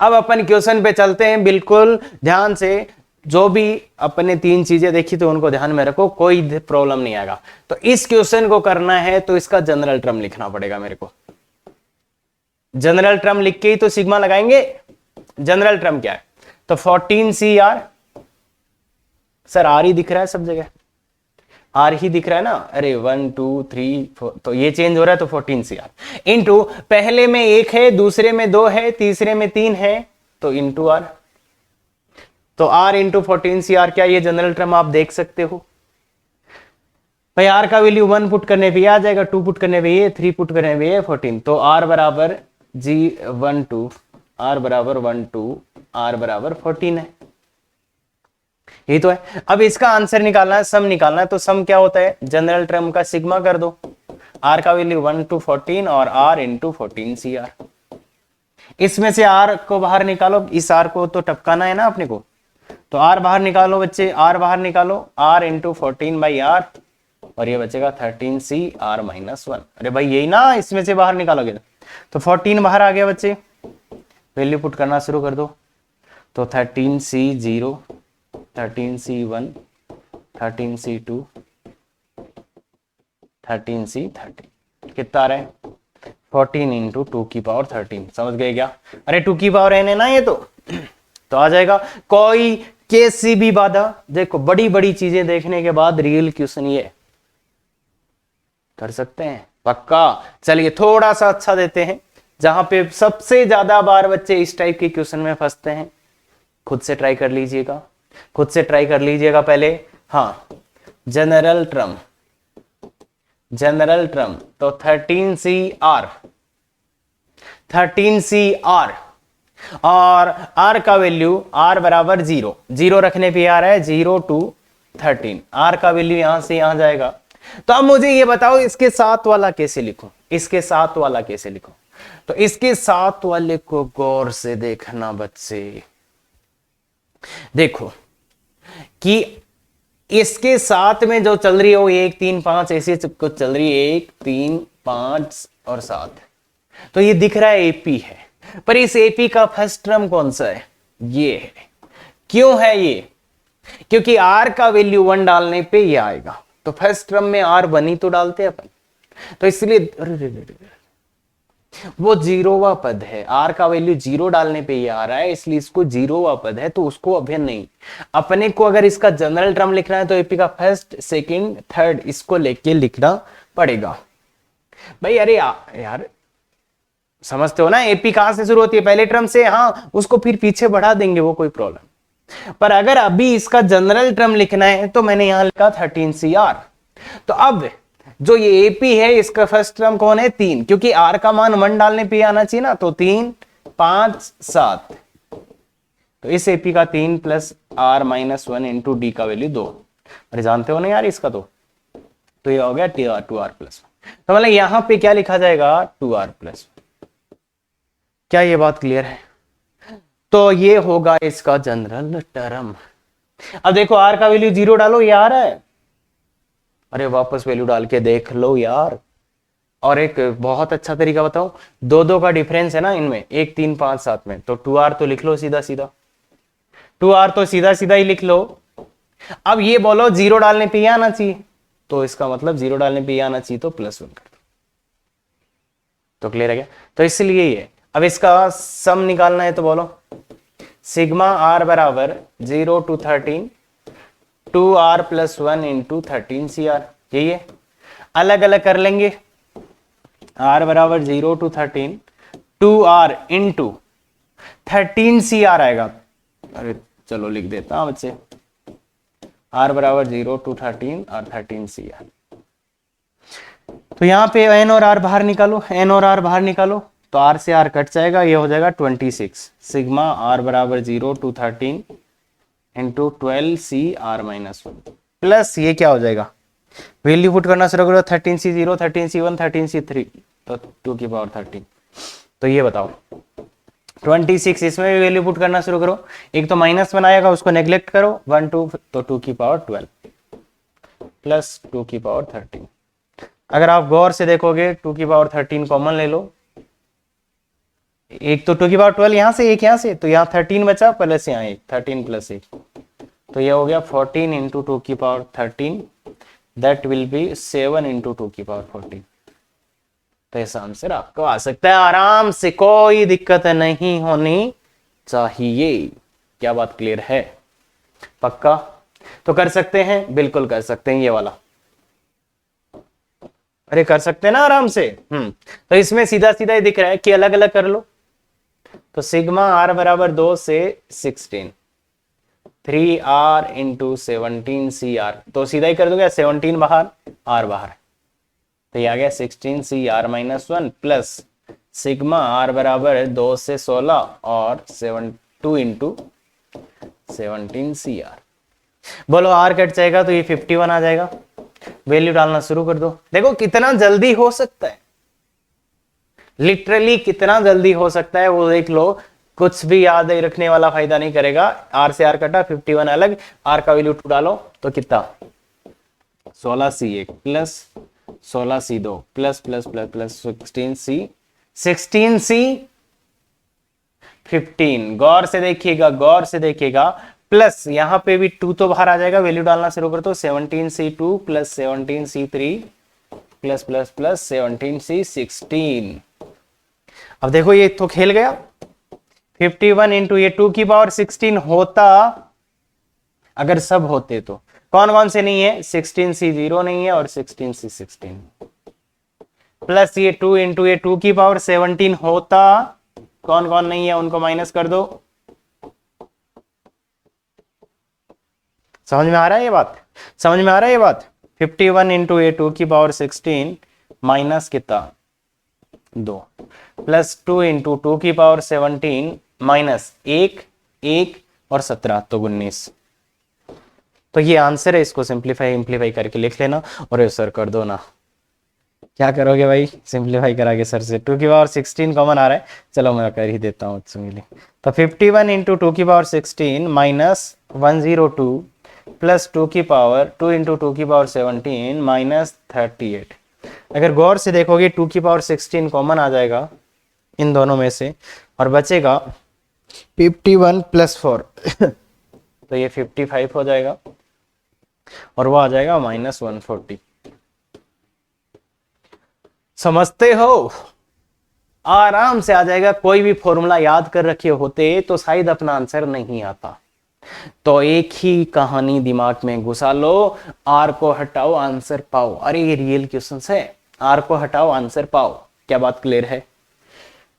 अब अपन क्वेश्चन पे चलते हैं, बिल्कुल ध्यान से। जो भी अपने तीन चीजें देखी तो उनको ध्यान में रखो, कोई प्रॉब्लम नहीं आएगा। तो इस क्वेश्चन को करना है तो इसका जनरल टर्म लिखना पड़ेगा मेरे को। जनरल टर्म लिख के ही तो सिग्मा लगाएंगे। जनरल टर्म क्या है, तो 14CR, सर आर ही दिख रहा है सब जगह, आर ही दिख रहा है ना। अरे 1 2 3 4, तो ये चेंज हो रहा है तो 14CR इंटू, पहले में 1 है, दूसरे में 2 है, तीसरे में 3 है, तो इंटू आर। तो आर इंटू 14CR, क्या ये जनरल टर्म आप देख सकते हो भाई? आर का वैल्यू 1 पुट करने पे आ जाएगा, 2 पुट करने पे ये, 3 पुट करने पे ये 14। तो आर बराबर G12, आर बराबर 1 2, आर बराबर 14 है, यही तो है। अब इसका आंसर निकालना है, सम निकालना है, तो सम क्या होता है, जनरल टर्म का सिग्मा कर दो। आर का वैल्यू 1 to 14 और आर इंटू 14CR। इसमें से आर को बाहर निकालो, इस आर को तो टपकाना है ना अपने को, तो आर बाहर निकालो बच्चे, आर बाहर निकालो, आर इंटू 14/r, और ये बचेगा 13CR-1। अरे भाई यही ना, इसमें से बाहर निकालोगे तो 14 बाहर आ गया बच्चे, वैल्यू पुट करना शुरू कर दो। तो 13C0, 13C1, 13C2, 13C13, कितना आ रहा है 14 इंटू 2 की पावर 13। समझ गए क्या? अरे 2 की पावर n है ना ये तो आ जाएगा। कोई कैसी भी बाधा, देखो बड़ी बड़ी चीजें देखने के बाद रियल क्वेश्चन ये कर सकते हैं पक्का। चलिए थोड़ा सा अच्छा देते हैं, जहां पे सबसे ज्यादा बार बच्चे इस टाइप के क्वेश्चन में फंसते हैं। खुद से ट्राई कर लीजिएगा, खुद से ट्राई कर लीजिएगा पहले। हाँ, जनरल टर्म, जनरल टर्म, तो 13CR, 13CR, और R का वैल्यू R बराबर 0, 0 रखने पे आ रहा है 0 to 13। R का वैल्यू यहां से यहां जाएगा। तो अब मुझे ये बताओ इसके साथ वाला कैसे लिखूं, इसके साथ वाला कैसे लिखूं? तो इसके साथ वाले को गौर से देखना बच्चे, देखो कि इसके साथ में जो चल रही है वो 1 3 5 ऐसे कुछ चल रही है, 1 3 5 और 7, तो ये दिख रहा है एपी है। पर इस एपी का फर्स्ट टर्म कौन सा है? ये है। क्यों है ये? क्योंकि आर का वैल्यू 1 डालने पे ये आएगा, तो फर्स्ट टर्म में आर 1 ही तो डालते हैं अपन, तो इसलिए वो जीरोवा पद है। आर का वैल्यू 0 डालने पे ये आ रहा है, इसलिए इसको जीरोवा पद है, तो उसको अभी नहीं। अपने को अगर इसका जनरल टर्म लिखना है तो एपी का फर्स्ट सेकंड थर्ड इसको लेके लिखना पड़ेगा भाई। अरे यार समझते हो ना, एपी कहां से शुरू होती है? पहले टर्म से। हाँ, उसको फिर पीछे बढ़ा देंगे, वो कोई प्रॉब्लम। पर अगर अभी इसका जनरल टर्म लिखना है तो मैंने यहां लिखा 13CR। तो अब जो ये एपी है इसका फर्स्ट टर्म कौन है? 3, क्योंकि आर का मान 1 डालने पे आना चाहिए ना, तो 3 5 7, तो इस एपी का 3 plus R minus 1 into D का वैल्यू 2। अरे जानते हो ना यार इसका, तो ये हो गया 2r प्लस। तो मतलब यहां पे क्या लिखा जाएगा 2r प्लस। क्या ये बात क्लियर है? तो ये होगा इसका जनरल टर्म। अब देखो आर का वैल्यू 0 डालो, ये आ रहा है। अरे वापस वैल्यू डाल के देख लो यार। और एक बहुत अच्छा तरीका बताओ, 2 का डिफरेंस है ना इनमें, 1 3 5 7 में, तो 2r तो लिख लो सीधा सीधा, 2r तो सीधा सीधा ही लिख लो। अब ये बोलो 0 डालने पे आना चाहिए, तो इसका मतलब 0 डालने पे आना चाहिए, तो +1 कर दो। तो क्लियर है क्या? तो इसलिए ये अब इसका सम निकालना है, तो बोलो सिग्मा r बराबर 0 to 13 2r + 1 इंटू 13cr। यही है, अलग अलग कर लेंगे। r बराबर 0 to 13 2r इंटू 13cr आएगा। अरे चलो लिख देता हूं बच्चे, r बराबर 0 to 13 और 13cr। तो यहां पे n और r बाहर निकालो, n और r बाहर निकालो, तो r से r कट जाएगा, ये हो जाएगा 26। सिग्मा r बराबर 0 to 13 इंटू 12cr-1 प्लस ये क्या हो जाएगा, वैल्यू पुट करना शुरू करो, 13c0 13c1 13c3, तो 2 की पावर 13। तो ये बताओ 26, इसमें भी वैल्यू पुट करना शुरू करो। एक तो माइनस बनाएगा, उसको नेग्लेक्ट करो, 1 2, तो 2 की पावर 12 प्लस 2 की पावर 13। अगर आप गौर से देखोगे 2 की पावर 13 कॉमन ले लो, एक तो 2 की पावर 12 यहां से, एक यहां से, तो यहां 13 बचा, प्लस यहां एक 13 प्लस 1, तो ये हो गया 14 इंटू 2 की power 13, that will be 7 into 2 की पावर 14। तो ऐसा आंसर आपको आ सकता है आराम से, कोई दिक्कत नहीं होनी चाहिए। क्या बात क्लियर है? पक्का? तो कर सकते हैं, बिल्कुल कर सकते हैं ये वाला। अरे कर सकते हैं ना आराम से। तो इसमें सीधा सीधा ही दिख रहा है कि अलग अलग कर लो। तो सिग्मा r बराबर 2 से 16 3r इंटू 17cr, तो सीधा ही कर दोगे, 17 बाहर r बाहर, तो ये आ गया 16cr-1 प्लस सिग्मा r बराबर 2 से 16 और 2 इंटू 17cr। बोलो r कट जाएगा तो ये 51 आ जाएगा। वैल्यू डालना शुरू कर दो। देखो कितना जल्दी हो सकता है, लिटरली कितना जल्दी हो सकता है वो देख लो। कुछ भी याद रखने वाला फायदा नहीं करेगा। r से r कटा, 51 अलग, r का वैल्यू 2 डालो तो कितना 16c1 plus 16c2 plus plus plus plus 16c 15। गौर से देखिएगा, गौर से देखिएगा, प्लस यहां पे भी 2 तो बाहर आ जाएगा, वैल्यू डालना शुरू कर दो, 17c2 plus 17c3 plus plus plus 17c16। अब देखो ये तो खेल गया, 51 इंटू ये 2 की पावर 16 होता, अगर सब होते तो कौन कौन से नहीं है, 16c0 नहीं है और 16c16, प्लस ये 2 इंटू ये 2 की पावर 17 होता, कौन कौन नहीं है उनको माइनस कर दो। समझ में आ रहा है ये बात? समझ में आ रहा है ये बात? 51 इंटू ये 2 की पावर 16 माइनस कितना 2 प्लस 2 इंटू 2 की पावर 17 माइनस 1 1 और 17 तो 19। तो ये आंसर है, इसको सिंप्लीफाई करके लिख लेना और ये सर कर दो ना। क्या करोगे भाई, सिंप्लीफाई करा के सर से 2 की पावर 16 कॉमन आ रहा है, चलो मैं कर ही देता हूँ। तो 51 इंटू 2 की पावर 16 माइनस 102 प्लस 2 की पावर 2 इंटू 2 की पावर 17 माइनस 38। अगर गौर से देखोगे 2 की पावर 16 कॉमन आ जाएगा इन दोनों में से और बचेगा 51 प्लस 4 तो ये 55 हो जाएगा और वो आ जाएगा माइनस 140। समझते हो? आराम से आ जाएगा। कोई भी फॉर्मूला याद कर रखे होते तो शायद अपना आंसर नहीं आता। तो एक ही कहानी दिमाग में घुसा लो, आर को हटाओ आंसर पाओ। अरे ये रियल क्वेश्चन है, आर को हटाओ आंसर पाओ। क्या बात क्लियर है?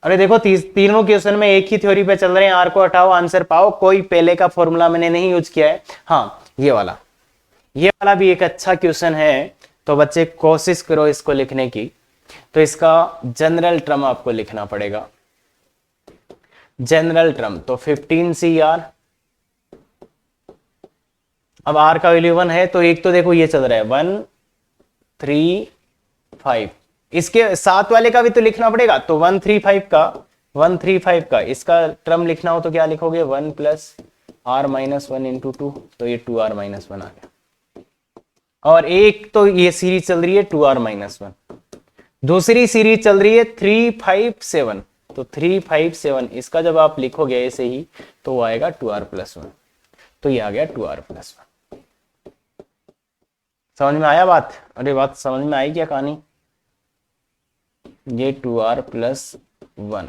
अरे देखो तीनों क्वेश्चन में एक ही थ्योरी पे चल रहे हैं, आर को हटाओ आंसर पाओ। कोई पहले का फॉर्मूला मैंने नहीं यूज किया है। हाँ ये वाला भी एक अच्छा क्वेश्चन है, तो बच्चे कोशिश करो इसको लिखने की। तो इसका जनरल टर्म आपको लिखना पड़ेगा, जनरल टर्म। तो 15cr अब आर का वैल्यू 1 है, तो एक तो देखो ये चल रहा है 1 3 5, इसके साथ वाले का भी तो लिखना पड़ेगा, तो 135 का इसका टर्म लिखना हो तो क्या लिखोगे, 1 प्लस आर माइनस 1 इंटू 2, तो ये 2r माइनस 1 आ गया। और एक तो ये सीरीज चल रही है 2r माइनस 1, दूसरी सीरीज चल रही है 357, तो 357 इसका जब आप लिखोगे ऐसे ही तो वो आएगा 2r प्लस 1, तो ये आ गया 2r प्लस 1। समझ में आया बात? अरे बात समझ में आई क्या कहानी? ये 2r प्लस 1,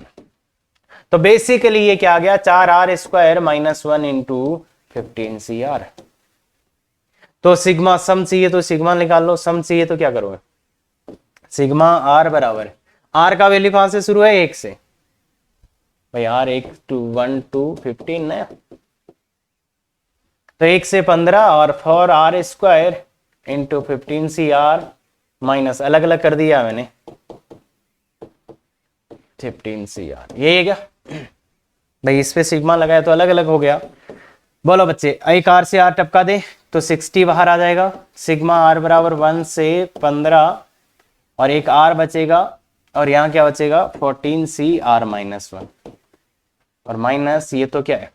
तो बेसिकली ये क्या आ गया, 4r square minus 1 into 15cr। तो सिग्मा सम चाहिए तो सिग्मा निकाल लो, सम चाहिए तो क्या करोगे, सिग्मा आर बराबर, आर का वैल्यू कहां से शुरू है, 1 से, भाई आर 1 टू 1 टू 15 ना, तो 1 से 15 और 4r square into 15cr minus, अलग अलग कर दिया मैंने, 15cr, ये है क्या भाई, इस पे सिग्मा लगाया तो अलग अलग हो गया। बोलो बच्चे, एक आर से आर टपका दे तो 60 बाहर आ जाएगा, सिग्मा आर बराबर 1 से 15 और एक आर बचेगा, और यहां क्या बचेगा 14cr माइनस 1, और माइनस ये तो क्या है,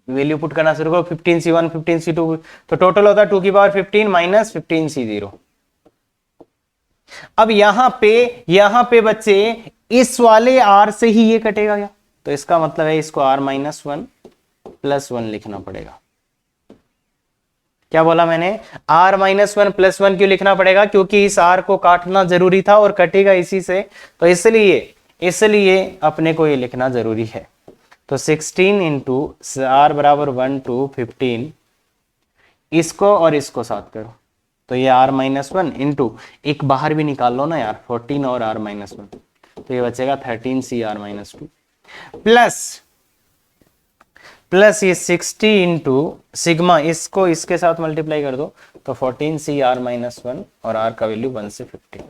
वैल्यू पुट करना शुरू करो, 15c1 15c2, तो टोटल होता है 2 की पावर 15 माइनस 15c0। अब यहां पे बच्चे इस वाले r से ही ये कटेगा क्या, तो इसका मतलब है इसको r माइनस 1 प्लस 1 लिखना पड़ेगा। क्या बोला मैंने, r माइनस 1 प्लस 1 क्यों लिखना पड़ेगा, क्योंकि इस r को काटना जरूरी था और कटेगा इसी से, तो इसलिए अपने को ये लिखना जरूरी है। तो 16 इंटू r बराबर 1 टू 15, इसको और इसको साथ करो, तो ये r माइनस 1 इंटू एक बाहर भी निकाल लो ना यार, 14 और r माइनस 1, तो ये बचेगा 13cr माइनस 2 प्लस ये 60 इंटू सिग्मा, इसको इसके साथ मल्टीप्लाई कर दो, तो 14cr माइनस 1 और r का वैल्यू 1 से 15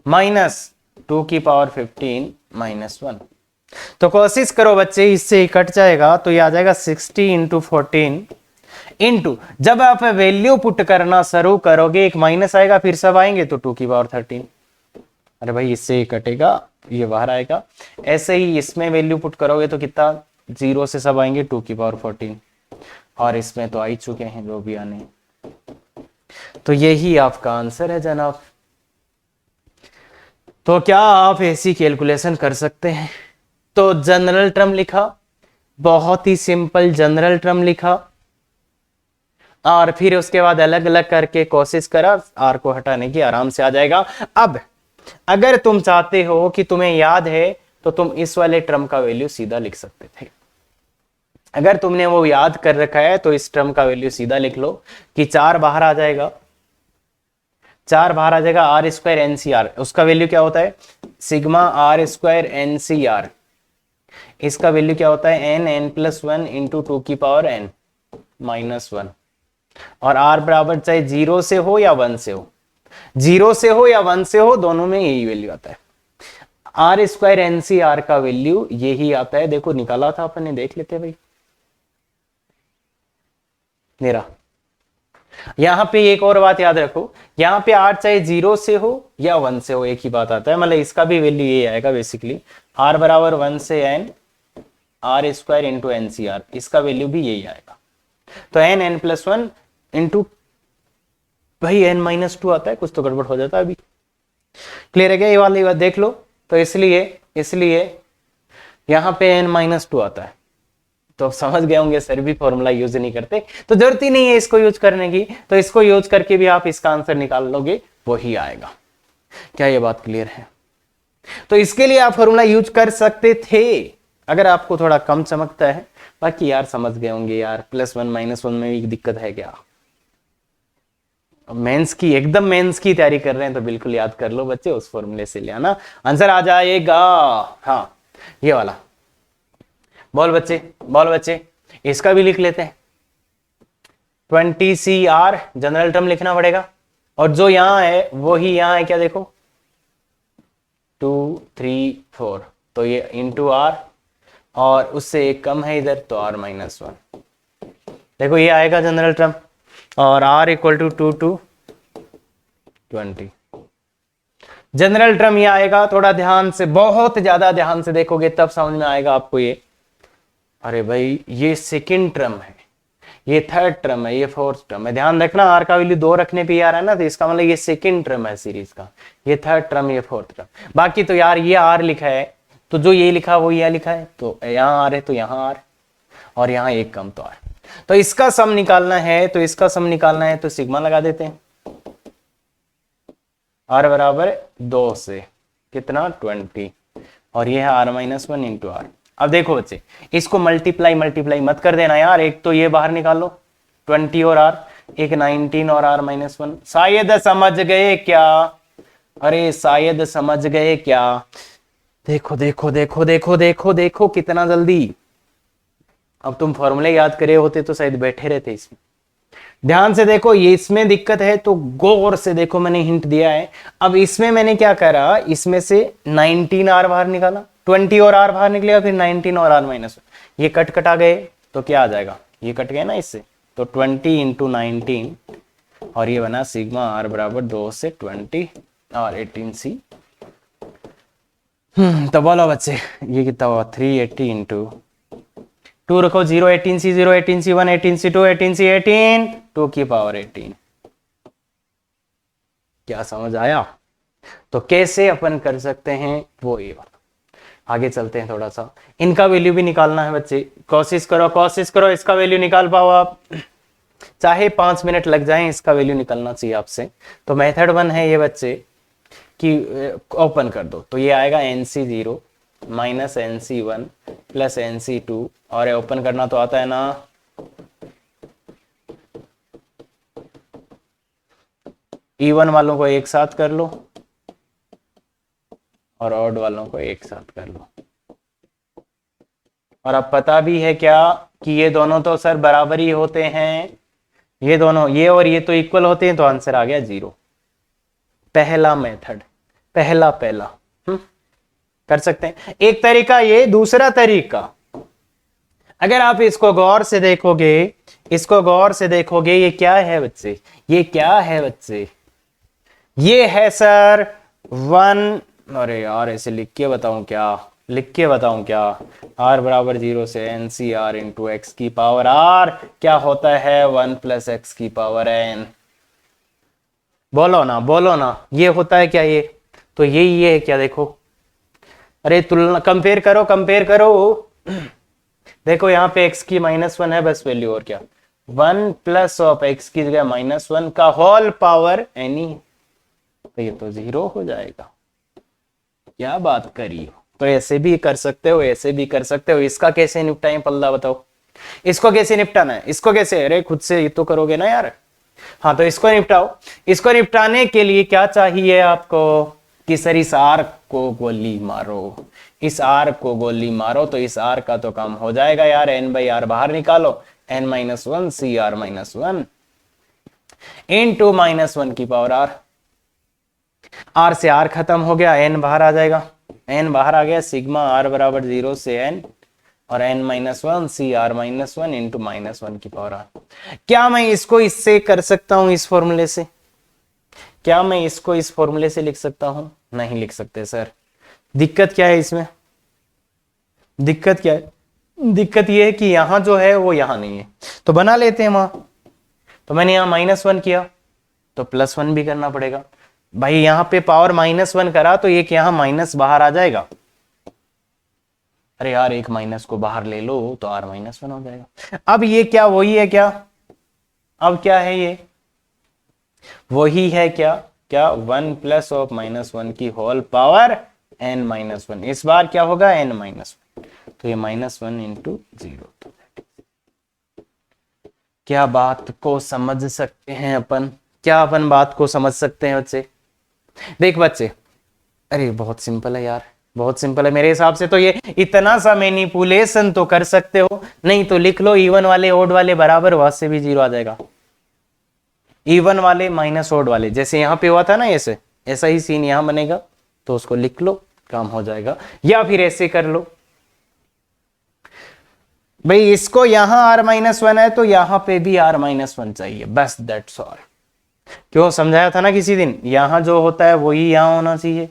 माइनस 2 की पावर 15 माइनस 1। तो कोशिश करो बच्चे, इससे कट जाएगा, तो ये आ जाएगा 60 इंटू 14 इंटू, जब आप वैल्यू पुट करना शुरू करोगे एक माइनस आएगा, फिर सब आएंगे तो 2 की पावर 13, अरे भाई इससे कटेगा, ये बाहर आएगा, ऐसे ही इसमें वैल्यू पुट करोगे तो कितना, 0 से सब आएंगे 2 की पावर 14, और इसमें तो आ ही चुके हैं जो भी आने, तो यही आपका आंसर है जनाब। तो क्या आप ऐसी कैलकुलेशन कर सकते हैं, तो जनरल टर्म लिखा, बहुत ही सिंपल जनरल टर्म लिखा, और फिर उसके बाद अलग अलग करके कोशिश करा, आर को हटाने की, आराम से आ जाएगा। अब अगर तुम चाहते हो कि तुम्हें याद है तो तुम इस वाले टर्म का वैल्यू सीधा लिख सकते थे, अगर तुमने वो याद कर रखा है तो इस टर्म का वैल्यू सीधा लिख लो कि 4 बाहर आ जाएगा, 4 बाहर आ जाएगा, आर स्क्वायर एनसीआर, उसका वैल्यू क्या होता है, सिग्मा आर स्क्वायर एनसीआर, इसका वैल्यू क्या होता है, एन प्लस 1 इंटू 2 की पावर एन माइनस 1, और आर बराबर चाहे 0 से हो या 1 से हो, 0 से हो या 1 से हो, दोनों में यही वैल्यू आता है। आर स्क्वायर एनसीआर का वैल्यू यही आता है, देखो निकाला था अपन ने, देख लेते भाई, मेरा यहां पे एक और बात याद रखो, यहां पे आर चाहे 0 से हो या 1 से हो, एक ही बात आता है, मतलब इसका भी वैल्यू ये आएगा बेसिकली, आर बराबर 1 से N R square into NCR, इसका वैल्यू भी यही आएगा, तो एन प्लस 1 इंटू भाई n माइनस 2 आता है, कुछ तो गड़बड़ हो जाता है अभी, क्लियर है क्या, ये वाली बात देख लो, तो इसलिए यहां पे n माइनस 2 आता है, तो समझ गए होंगे सर भी फॉर्मूला यूज नहीं करते, तो जरूरत ही नहीं है इसको यूज करने की, तो इसको यूज करके भी आप इसका आंसर निकाल लोगे, वही आएगा। क्या ये बात क्लियर है? तो इसके लिए आप फॉर्मूला यूज कर सकते थे अगर आपको थोड़ा कम चमकता है, बाकी यार समझ गए होंगे यार, +1 -1 में भी दिक्कत है क्या, मेंस की एकदम मेंस की तैयारी कर रहे हैं तो बिल्कुल याद कर लो बच्चे, उस फॉर्मूले से ले आना, आंसर आ जाएगा। हाँ ये वाला, बोल बच्चे इसका भी लिख लेते हैं, 20cr जनरल टर्म लिखना पड़ेगा, और जो यहां है वो ही यहां है, क्या देखो 2 3 4, तो ये इंटू आर, और उससे एक कम है इधर, तो r -1, देखो ये आएगा जनरल टर्म, और r equal to 2 to 20, general term ये आएगा। थोड़ा ध्यान से, बहुत ज्यादा ध्यान से देखोगे तब समझ में आएगा आपको ये। अरे भाई ये सेकंड टर्म है, ये थर्ड टर्म है, ये फोर्थ टर्म है। ध्यान रखना r का वैल्यू 2 रखने पे आ रहा है ना, तो इसका मतलब ये सेकंड टर्म है सीरीज का, ये थर्ड टर्म, ये फोर्थ टर्म। बाकी तो यार ये r लिखा है, तो जो ये लिखा वो ये लिखा है, तो यहाँ r है तो यहाँ r, और यहाँ एक कम तो r। तो इसका सम निकालना है, तो इसका सम निकालना है तो सिग्मा लगा देते हैं, r बराबर 2 से कितना 20, और ये है r-1 इंटू r। अब देखो बच्चे, इसको मल्टीप्लाई मत कर देना यार, एक तो ये बाहर निकाल लो 20 और r, एक 19 और r-1। शायद समझ गए क्या? अरे शायद समझ गए क्या? देखो देखो देखो देखो देखो देखो कितना जल्दी। अब तुम फॉर्मूले याद करे होते तो शायद बैठे रहते इसमें। ध्यान से देखो, ये इसमें दिक्कत है तो गौर से देखो, मैंने हिंट दिया है। अब इसमें मैंने क्या करा, इसमें से 19r बाहर निकाला, 20 और r बाहर निकलेगा, फिर 19 और r-1, ये कटा गए तो क्या आ जाएगा, ये कट गए ना इससे, तो 20 इंटू 19, और ये बना सिग्मा r बराबर 2 से 20 और 18c। तो बोलो बच्चे ये कितना हुआ, 380 इंटू 2 रखो, 0 18c 0 18c 1 18c 2 18c 18 2 की पावर 18। क्या समझ आया? तो कैसे अपन कर सकते हैं वो ये वाला। आगे चलते हैं थोड़ा सा, इनका वैल्यू भी निकालना है बच्चे। कोशिश करो इसका वैल्यू निकाल पाओ आप, चाहे 5 मिनट लग जाए, इसका वैल्यू निकालना चाहिए आपसे। तो मेथड 1 है ये बच्चे कि ओपन कर दो, तो ये आएगा NC0 minus NC1 plus NC2, और ओपन करना तो आता है ना, इवन वालों को एक साथ कर लो और ऑड वालों को एक साथ कर लो। और अब पता भी है क्या कि ये दोनों तो सर बराबर ही होते हैं, ये दोनों, ये और ये तो इक्वल होते हैं, तो आंसर आ गया 0। पहला मेथड, पहला कर सकते हैं। एक तरीका ये, दूसरा तरीका, अगर आप इसको गौर से देखोगे, इसको गौर से देखोगे, ये क्या है बच्चे, ये क्या है बच्चे, ये है सर 1, अरे यार ऐसे लिख के बताऊं क्या, r बराबर 0 से NCR इंटू एक्स की पावर r क्या होता है 1 प्लस एक्स की पावर n। बोलो ना ये होता है क्या ये, तो यही है क्या, देखो, अरे तुलना, कंपेयर करो देखो यहाँ पे x की -1 है बस वैल्यू, और क्या 1 प्लस ऑफ x की जगह -1 का होल पावर एनी, तो ये तो 0 हो जाएगा। क्या बात करी हो, तो ऐसे भी कर सकते हो, ऐसे भी कर सकते हो। इसका कैसे निपटाएं पल्ला बताओ, इसको कैसे निपटाना है, इसको कैसे, अरे खुद से ये तो करोगे ना यार। हाँ तो इसको निपटाओ। इसको निपटाने के लिए क्या चाहिए आपको कि सर इस r को गोली मारो, इस r को गोली मारो, तो इस r का तो काम हो जाएगा यार, n/r बाहर निकालो, n-1 CR-1 इंटू -1 की पावर r, r से r खत्म हो गया, n बाहर आ जाएगा, n बाहर आ गया, सिग्मा r बराबर 0 से n और n-1 CR-1 इंटू -1 की पावर r। क्या मैं इसको इससे कर सकता हूं, इस फॉर्मूले से? क्या मैं इसको इस फॉर्मूले से लिख सकता हूं? नहीं लिख सकते सर। दिक्कत क्या है इसमें, दिक्कत क्या है, दिक्कत ये है कि यहां जो है वो यहां नहीं है, तो बना लेते हैं वहां। तो मैंने यहां -1 किया तो +1 भी करना पड़ेगा भाई, यहां पे पावर -1 करा तो एक यहां माइनस बाहर आ जाएगा। अरे यार एक माइनस को बाहर ले लो तो r-1 हो जाएगा। अब ये क्या वही है क्या, अब क्या है ये वही है क्या, क्या 1 प्लस ऑफ -1 की होल पावर n-1, इस बार क्या होगा n-1, तो ये -1 इंटू 0। क्या बात को समझ सकते हैं अपन, क्या अपन बात को समझ सकते हैं बच्चे? देख बच्चे, अरे बहुत सिंपल है यार, बहुत सिंपल है मेरे हिसाब से। तो ये इतना सा मैनिपुलेशन तो कर सकते हो, नहीं तो लिख लो इवन वाले ओड वाले बराबर, वहां से भी 0 आ जाएगा, इवन वाले माइनस ओड वाले, जैसे यहां पे हुआ था ना, ऐसे ऐसा ही सीन यहां बनेगा, तो उसको लिख लो, काम हो जाएगा। या फिर ऐसे कर लो, भाई इसको यहां r-1 है तो यहां पे भी r-1 चाहिए, बस दैट्स ऑल। क्यों, समझाया था ना किसी दिन, यहां जो होता है वही यहां होना चाहिए।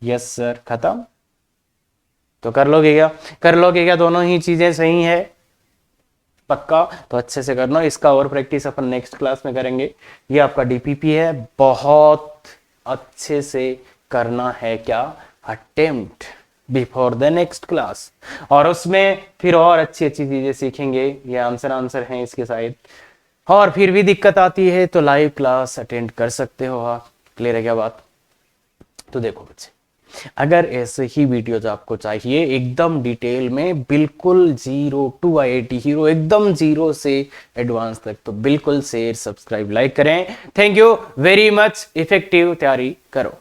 यस सर, खत्म। तो कर लोगे क्या, कर लोगे क्या, दोनों ही चीजें सही है पक्का। तो अच्छे से करना, इसका और प्रैक्टिस अपन नेक्स्ट क्लास में करेंगे। ये आपका डीपीपी है, बहुत अच्छे से करना है क्या, attempt before the next class. और उसमें फिर और अच्छी अच्छी चीजें सीखेंगे। ये आंसर हैं इसके शायद, और फिर भी दिक्कत आती है तो लाइव क्लास अटेंड कर सकते हो आप। क्लियर है क्या बात। तो देखो बच्चे, अगर ऐसे ही वीडियोज आपको चाहिए एकदम डिटेल में, बिल्कुल 0 टू IIT हीरो, एकदम 0 से एडवांस तक, तो बिल्कुल शेयर, सब्सक्राइब, लाइक करें। Thank you very much. Effective तैयारी करो।